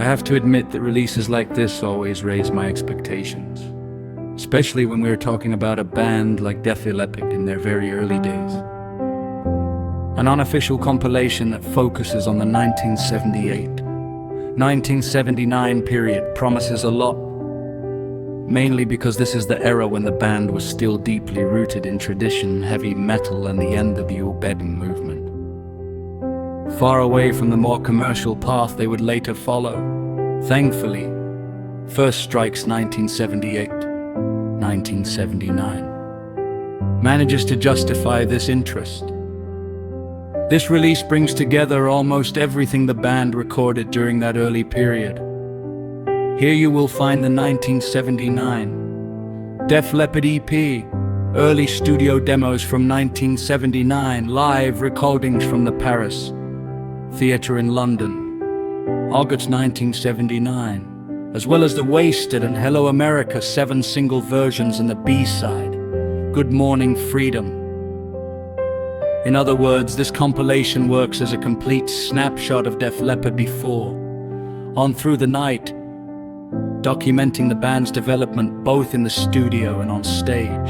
I have to admit that releases like this always raise my expectations, especially when we're talking about a band like LEPPARD in their very early days. An unofficial compilation that focuses on the 1978-1979 period promises a lot, mainly because this is the era when the band was still deeply rooted in tradition, heavy metal, and the end of the LEPPARD movement. Far away from the more commercial path they would later follow. Thankfully, First Strike's 1978-1979 manages to justify this interest. This release brings together almost everything the band recorded during that early period. Here you will find the 1979 LEPPARD EP, early studio demos from 1979, live recordings from the Paris Theatre in London, August 1979, as well as the Wasted and Hello America 7 single versions and the B-side, Good Morning Freedom. In other words, this compilation works as a complete snapshot of LEPPARD before, on through the night, documenting the band's development both in the studio and on stage.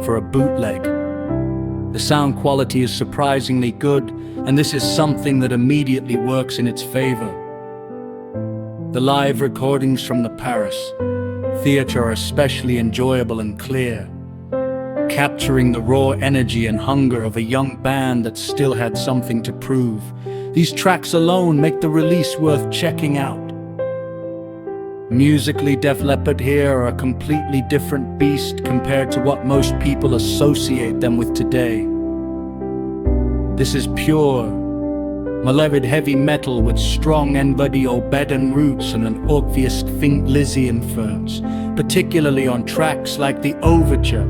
For a bootleg, the sound quality is surprisingly good, and this is something that immediately works in its favor. The live recordings from the Paris Theatre are especially enjoyable and clear, capturing the raw energy and hunger of a young band that still had something to prove. These tracks alone make the release worth checking out. Musically, LEPPARD here are a completely different beast compared to what most people associate them with today. This is pure, melodic heavy metal with strong LEPPARD roots and an obvious Think Lizzy influence, particularly on tracks like the Overture.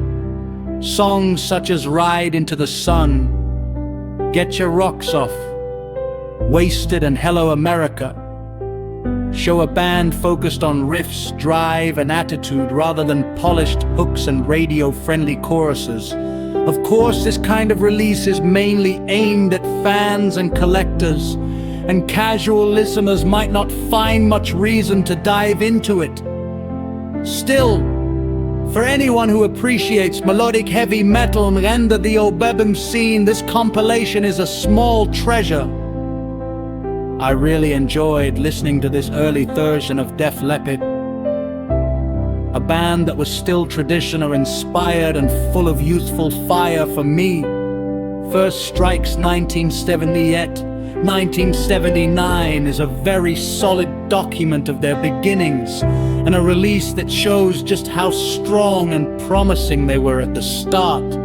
Songs such as Ride Into the Sun, Get Your Rocks Off, Wasted, and Hello America show a band focused on riffs, drive, and attitude rather than polished hooks and radio-friendly choruses. Of course, this kind of release is mainly aimed at fans and collectors, and casual listeners might not find much reason to dive into it. Still, for anyone who appreciates melodic heavy metal and the LEPPARD scene, this compilation is a small treasure. I really enjoyed listening to this early version of LEPPARD, a band that was still traditional, inspired, and full of youthful fire for me. First Strike's 1978-1979 is a very solid document of their beginnings, and a release that shows just how strong and promising they were at the start.